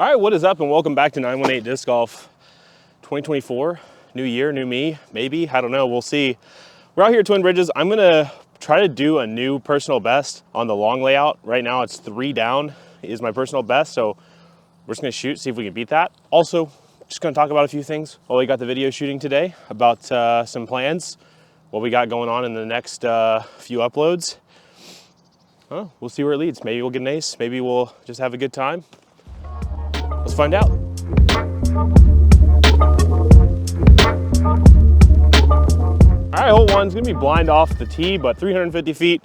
All right, what is up and welcome back to 918 Disc Golf 2024. New year, new me, maybe, I don't know, we'll see. We're out here at Twin Bridges. I'm gonna try to do a new personal best on the long layout. Right now it's 3 down is my personal best, so we're just gonna shoot, see if we can beat that. Also, just gonna talk about a few things while we got the video shooting today about some plans, what we got going on in the next few uploads. We'll see where it leads. Maybe we'll get an ace, maybe we'll just have a good time. Let's find out. All right, hole one's gonna be blind off the tee, but 350 feet.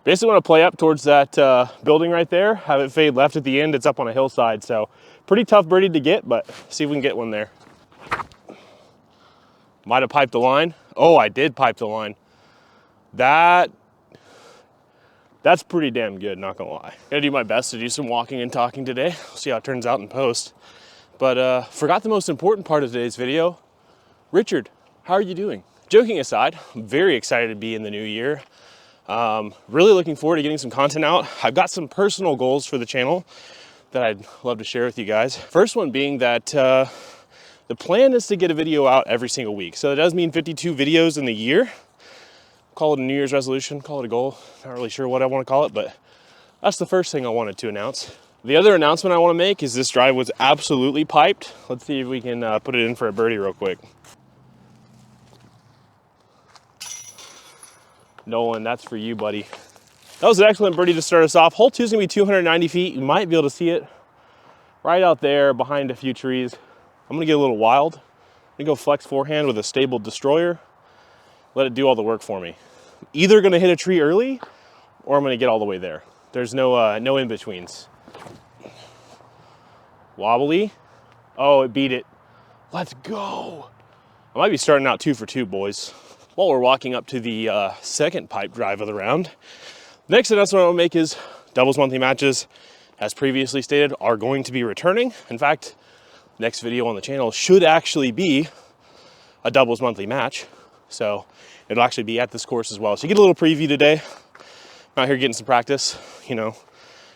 Basically wanna play up towards that building right there, have it fade left at the end. It's up on a hillside, so pretty tough birdie to get, but see if we can get one there. Might have piped the line. Oh, I did pipe the line. That's pretty damn good, not gonna lie. Gotta do my best to do some walking and talking today. We'll see how it turns out in post. But forgot the most important part of today's video. Richard, how are you doing? Joking aside, I'm very excited to be in the new year. Really looking forward to getting some content out. I've got some personal goals for the channel that I'd love to share with you guys. First one being that the plan is to get a video out every single week. So that does mean 52 videos in the year. Call it a New Year's resolution, call it a goal. Not really sure what I want to call it, but that's the first thing I wanted to announce. The other announcement I want to make is this drive was absolutely piped. Let's see if we can put it in for a birdie real quick. Nolan, that's for you, buddy. That was an excellent birdie to start us off. Hole 2 is gonna be 290 feet. You might be able to see it right out there behind a few trees. I'm gonna get a little wild. I'm gonna go flex forehand with a stable destroyer. Let it do all the work for me. I'm either gonna hit a tree early or I'm gonna get all the way there. There's no in-betweens. Wobbly. Oh, it beat it. Let's go. I might be starting out 2 for 2, boys. While we're walking up to the second pipe drive of the round, next announcement I want to make is doubles monthly matches, as previously stated, are going to be returning. In fact, next video on the channel should actually be a doubles monthly match. So it'll actually be at this course as well. So you get a little preview today. I'm out here getting some practice, you know,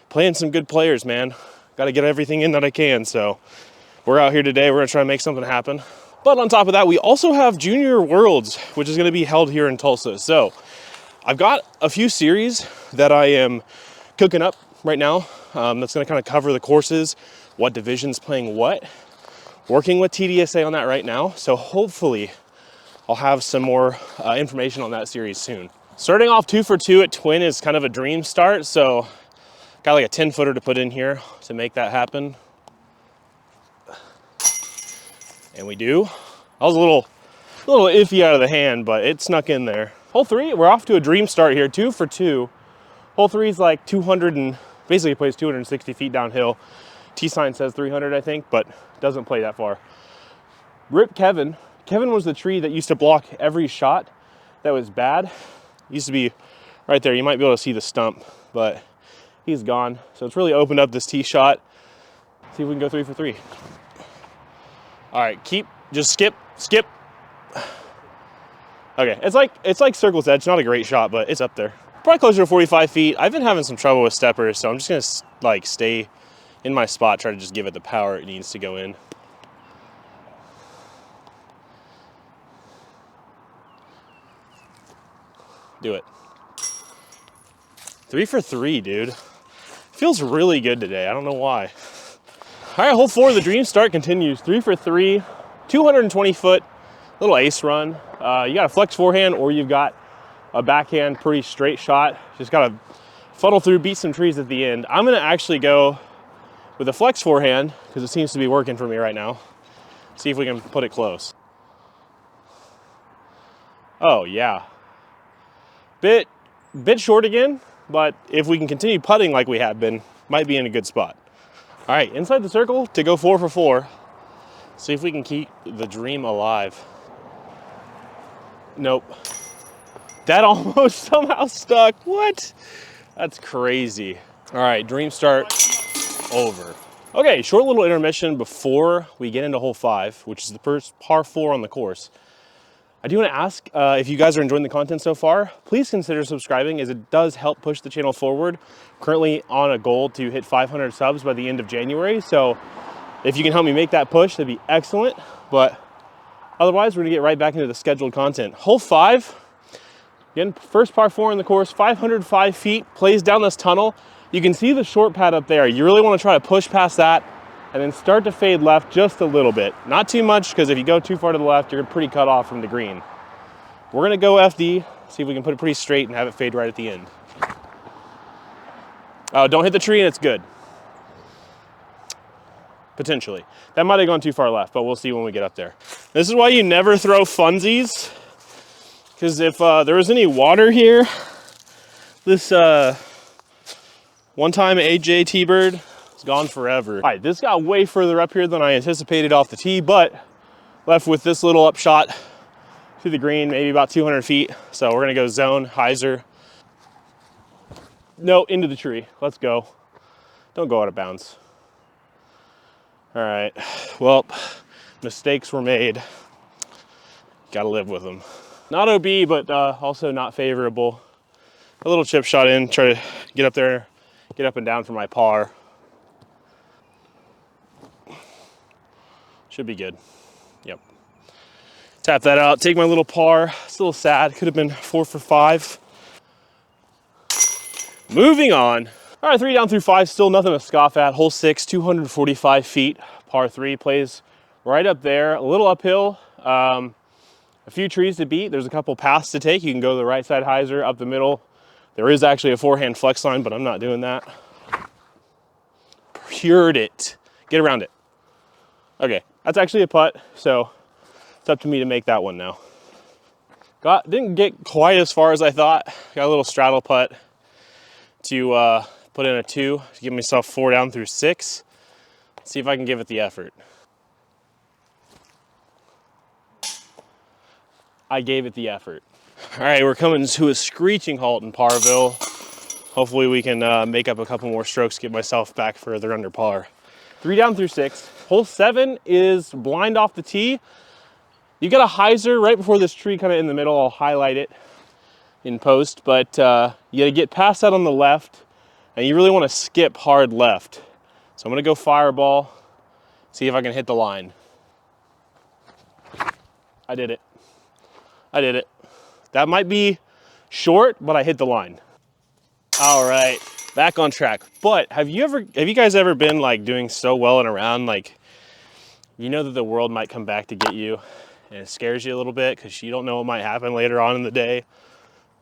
playing some good players, man. Got to get everything in that I can. So we're out here today. We're gonna try to make something happen. But on top of that, we also have Junior Worlds, which is gonna be held here in Tulsa. So I've got a few series that I am cooking up right now. That's gonna kind of cover the courses, what division's playing what. Working with TDSA on that right now. So hopefully I'll have some more information on that series soon. Starting off 2 for 2 at Twin is kind of a dream start. So got like a 10-footer to put in here to make that happen. And we do. I was a little iffy out of the hand, but it snuck in there. Hole 3, we're off to a dream start here, 2 for 2. Hole 3 is like 200 and basically plays 260 feet downhill. T-sign says 300, I think, but doesn't play that far. Rip Kevin. Kevin was the tree that used to block every shot that was bad. Used to be right there. You might be able to see the stump, but he's gone. So it's really opened up this tee shot. See if we can go 3 for 3. All right, just skip. Okay, it's like circle's edge, not a great shot, but it's up there. Probably closer to 45 feet. I've been having some trouble with steppers, so I'm just gonna like stay in my spot, try to just give it the power it needs to go in. Do it. 3 for 3, dude. Feels really good today, I don't know why. All right, hole 4 of the dream start continues. 3 for 3, 220 foot, little ace run. You got a flex forehand or you've got a backhand, pretty straight shot. Just gotta funnel through, beat some trees at the end. I'm gonna actually go with a flex forehand because it seems to be working for me right now. See if we can put it close. Oh yeah. Bit short again, but if we can continue putting like we have been, might be in a good spot. All right, inside the circle to go 4 for 4. See if we can keep the dream alive. Nope. That almost somehow stuck. What? That's crazy. All right, dream start over. Okay, short little intermission before we get into hole 5, which is the first par 4 on the course. I I do want to ask if you guys are enjoying the content so far, please consider subscribing as it does help push the channel forward. Currently on a goal to hit 500 subs by the end of January. So if you can help me make that push, that'd be excellent. But otherwise, we're gonna get right back into the scheduled content. Hole 5, again, first par 4 in the course, 505 feet, plays down this tunnel. You can see the short pad up there. You really want to try to push past that and then start to fade left just a little bit. Not too much, because if you go too far to the left, you're pretty cut off from the green. We're gonna go FD, see if we can put it pretty straight and have it fade right at the end. Oh, don't hit the tree and it's good. Potentially. That might have gone too far left, but we'll see when we get up there. This is why you never throw funsies, because if there was any water here, this one time AJ T-Bird, it's gone forever. All right, this got way further up here than I anticipated off the tee, but left with this little upshot to the green, maybe about 200 feet. So we're gonna go zone, hyzer. No, into the tree, let's go. Don't go out of bounds. All right, well, mistakes were made. Gotta live with them. Not OB, but also not favorable. A little chip shot in, try to get up there, get up and down for my par. Should be good. Yep. Tap that out, take my little par. It's a little sad, could have been 4 for 5. Moving on. All right, 3 down through 5, still nothing to scoff at. Hole 6, 245 feet, par 3, plays right up there, a little uphill. A few trees to beat. There's a couple paths to take. You can go to the right side hyzer, up the middle. There is actually a forehand flex line, but I'm not doing that. Pured it. Get around it. Okay, that's actually a putt, so it's up to me to make that one now. Didn't get quite as far as I thought. Got a little straddle putt to put in a 2 to give myself 4 down through 6. See if I can give it the effort. I gave it the effort. All right, we're coming to a screeching halt in Parville. Hopefully we can make up a couple more strokes, get myself back further under par. 3 down through 6. Hole 7 is blind off the tee. You got a hyzer right before this tree, kind of in the middle. I'll highlight it in post, but you gotta get past that on the left, and you really wanna skip hard left. So I'm gonna go fireball, see if I can hit the line. I did it. I did it. That might be short, but I hit the line. All right, back on track. But have you guys ever been like doing so well in a round, like you know that the world might come back to get you and it scares you a little bit because you don't know what might happen later on in the day?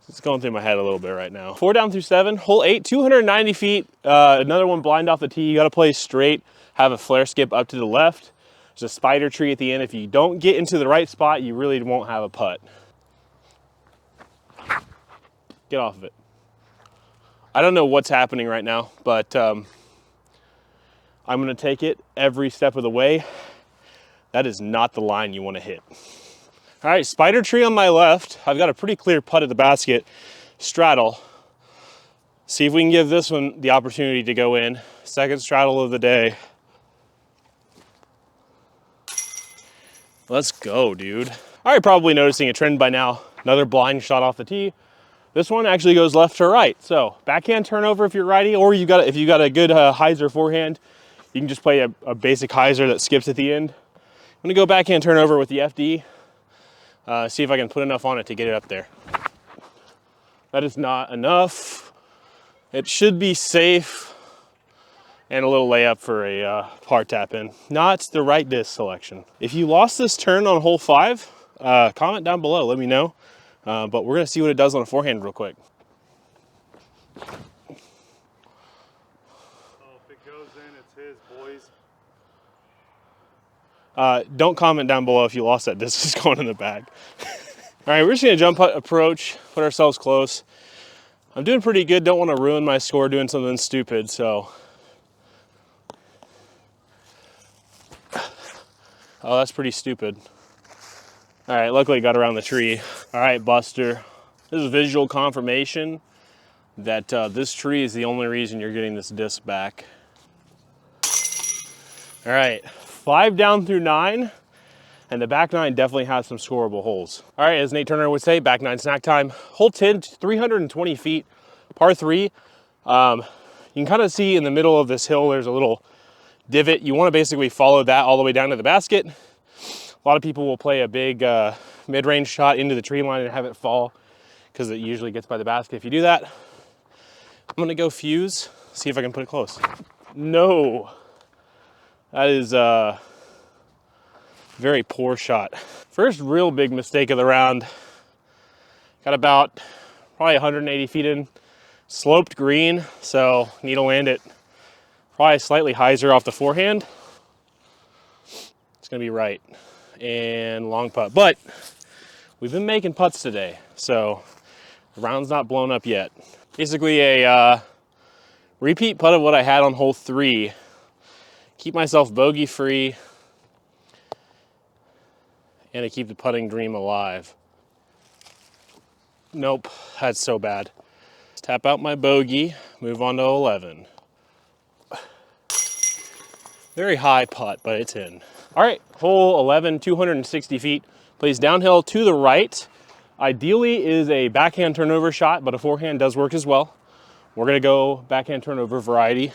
It's going through my head a little bit right now. 4 down through 7, hole 8, 290 feet. Another one blind off the tee. You gotta play straight, have a flare skip up to the left. There's a spider tree at the end. If you don't get into the right spot, you really won't have a putt. Get off of it. I don't know what's happening right now, but I'm gonna take it every step of the way. That is not the line you wanna hit. All right, spider tree on my left. I've got a pretty clear putt at the basket. Straddle. See if we can give this one the opportunity to go in. Second straddle of the day. Let's go, dude. All right, probably noticing a trend by now. Another blind shot off the tee. This one actually goes left to right. So backhand turnover if you're righty, or if you got a good hyzer forehand, you can just play a basic hyzer that skips at the end. I'm gonna go backhand turnover with the FD. See if I can put enough on it to get it up there. That is not enough. It should be safe. And a little layup for a par tap in. Not the right disc selection. If you lost this turn on hole 5, comment down below, let me know. But we're gonna see what it does on a forehand real quick. Oh, if it goes in, it's his, boys. Don't comment down below if you lost that disc. It's going in the bag. All right, we're just gonna jump putt approach, put ourselves close. I'm doing pretty good. Don't want to ruin my score doing something stupid, so. Oh, that's pretty stupid. All right, luckily got around the tree. All right, Buster. This is visual confirmation that this tree is the only reason you're getting this disc back. All right, 5 down through 9. And the back nine definitely has some scoreable holes. All right, as Nate Turner would say, back nine snack time. Hole 10, 320 feet, par 3. You can kind of see in the middle of this hill, there's a little divot. You want to basically follow that all the way down to the basket. A lot of people will play a big mid-range shot into the tree line and have it fall because it usually gets by the basket. If you do that, I'm gonna go fuse, see if I can put it close. No, that is a very poor shot. First real big mistake of the round. Got about probably 180 feet in, sloped green, so need to land it probably slightly hyzer off the forehand. It's gonna be right, and long putt. But we've been making putts today, so the round's not blown up yet. Basically a repeat putt of what I had on hole 3. Keep myself bogey free, and to keep the putting dream alive. Nope, that's so bad. Let's tap out my bogey, move on to 11. Very high putt, but it's in. All right, hole 11, 260 feet. Plays downhill to the right. Ideally is a backhand turnover shot, but a forehand does work as well. We're gonna go backhand turnover variety.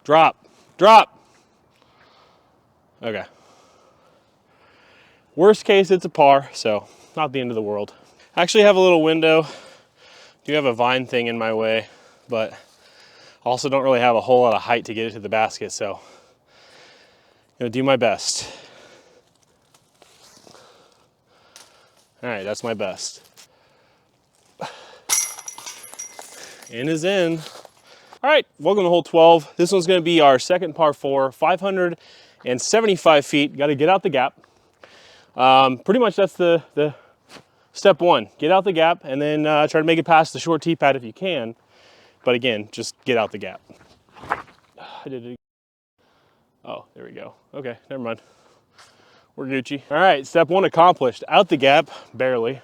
Drop, drop. Okay. Worst case, it's a par, so not the end of the world. I actually have a little window. Do have a vine thing in my way, but also don't really have a whole lot of height to get it to the basket, so I'm gonna do my best. All right, that's my best. In is in. All right, welcome to hole 12. This one's gonna be our second par 4, 575 feet. Gotta get out the gap. Pretty much that's the step 1. Get out the gap and then try to make it past the short tee pad if you can. But again, just get out the gap. I did it. Oh, there we go. Okay, never mind. We're Gucci. All right, step 1 accomplished. Out the gap, barely.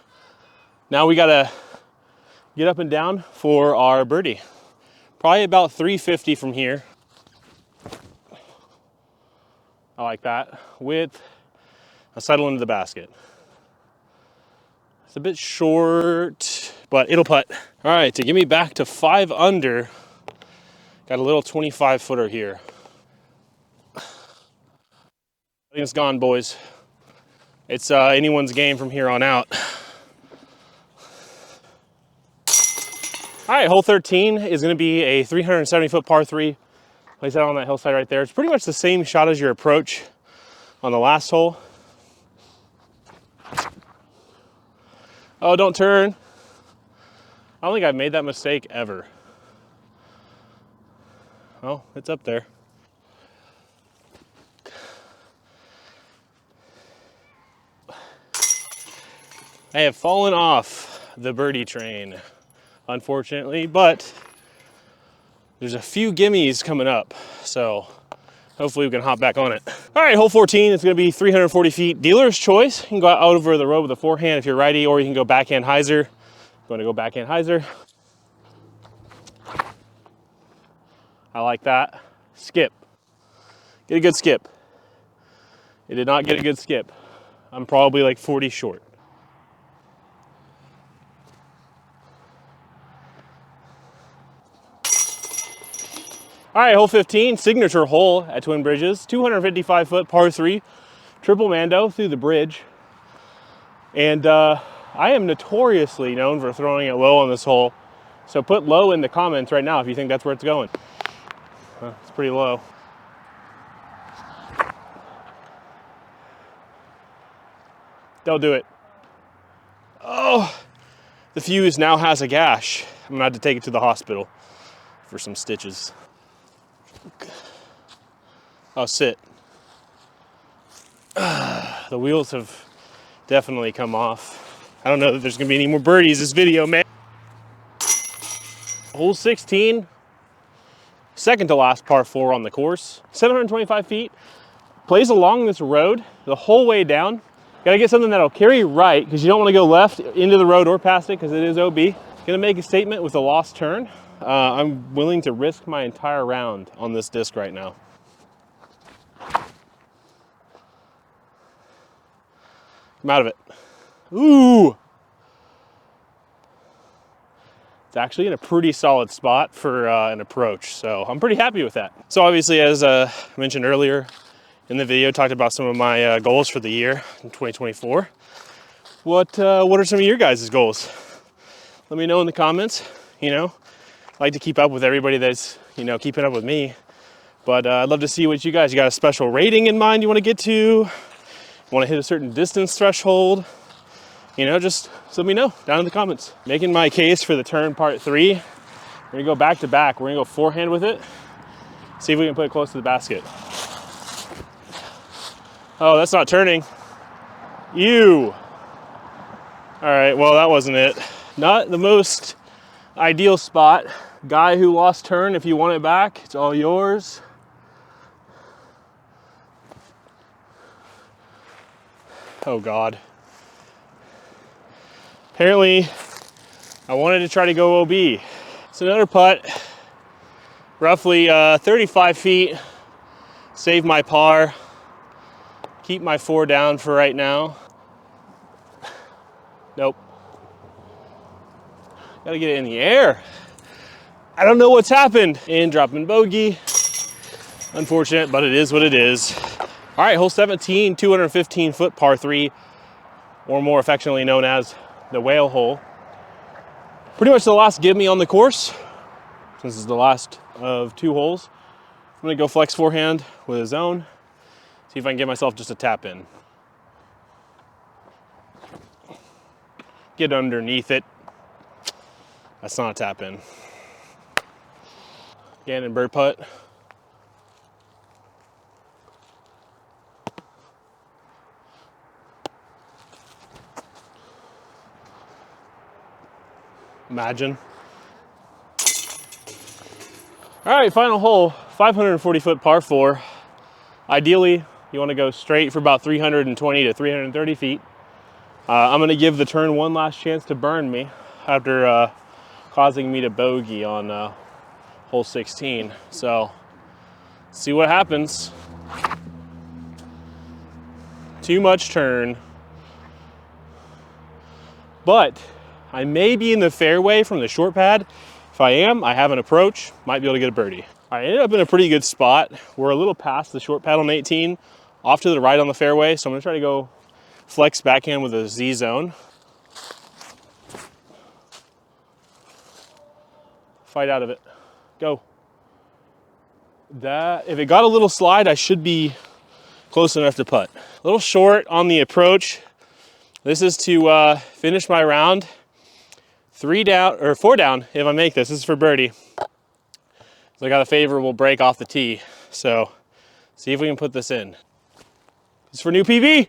Now we gotta get up and down for our birdie. Probably about 350 from here. I like that. With a settle into the basket. It's a bit short, but it'll putt. All right, to get me back to 5 under, got a little 25 footer here. I think it's gone, boys. It's anyone's game from here on out. All right, hole 13 is gonna be a 370-foot par 3. Place that on that hillside right there. It's pretty much the same shot as your approach on the last hole. Oh, don't turn. I don't think I've made that mistake ever. Oh, it's up there. I have fallen off the birdie train, unfortunately, but there's a few gimmies coming up, so hopefully we can hop back on it. All right, hole 14 is gonna be 340 feet. Dealer's choice. You can go out over the road with a forehand if you're righty, or you can go backhand hyzer. I'm gonna go backhand hyzer. I like that. Skip. Get a good skip. It did not get a good skip. I'm probably like 40 short. All right, hole 15, signature hole at Twin Bridges, 255-foot par 3, triple Mando through the bridge. And I am notoriously known for throwing it low on this hole. So put low in the comments right now if you think that's where it's going. It's pretty low. Don't do it. Oh, the fuse now has a gash. I'm gonna have to take it to the hospital for some stitches. Oh, sit. The wheels have definitely come off. I don't know that there's gonna be any more birdies this video, man. Hole 16, second to last par 4 on the course. 725 feet. Plays along this road the whole way down. Gotta get something that'll carry right, because you don't want to go left into the road or past it, because it is OB. Gonna make a statement with a lost turn. I'm willing to risk my entire round on this disc right now. I'm out of it. Ooh! It's actually in a pretty solid spot for an approach, so I'm pretty happy with that. So obviously, as mentioned earlier in the video, talked about some of my goals for the year in 2024. What are some of your guys' goals? Let me know in the comments. You know, I like to keep up with everybody that's, you know, keeping up with me. But I'd love to see what you got a special rating in mind you want to get to? Want to hit a certain distance threshold? You know, just let me know down in the comments. Making my case for the turn part 3. We're gonna go back to back. We're gonna go forehand with it. See if we can put it close to the basket. Oh, that's not turning. Ew. All right, well, that wasn't it. Not the most ideal spot. Guy who lost turn, if you want it back, it's all yours. Oh God. Apparently, I wanted to try to go OB. It's another putt, roughly 35 feet. Save my par. Keep my 4 down for right now. Nope. Gotta get it in the air. I don't know what's happened. And dropping bogey. Unfortunate, but it is what it is. All right, hole 17, 215 foot par 3, or more affectionately known as the whale hole. Pretty much the last give me on the course. Since this is the last of 2 holes, I'm gonna go flex forehand with a zone. See if I can get myself just a tap in. Get underneath it. That's not a tap in. Gannon bird putt. Imagine. All right, final hole, 540 foot par 4. Ideally, you want to go straight for about 320 to 330 feet. I'm going to give the turn one last chance to burn me after causing me to bogey on hole 16. So, see what happens. Too much turn. But I may be in the fairway from the short pad. If I am, I have an approach, might be able to get a birdie. I ended up in a pretty good spot. We're a little past the short pad on 18, off to the right on the fairway, so I'm gonna try to go flex backhand with a Z zone. Fight out of it. Go. That, if it got a little slide, I should be close enough to putt. A little short on the approach. This is to finish my round. 4 down if I make this. This is for birdie. So I got a favorable break off the tee. So see if we can put this in. It's for new PB.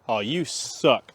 Oh, you suck.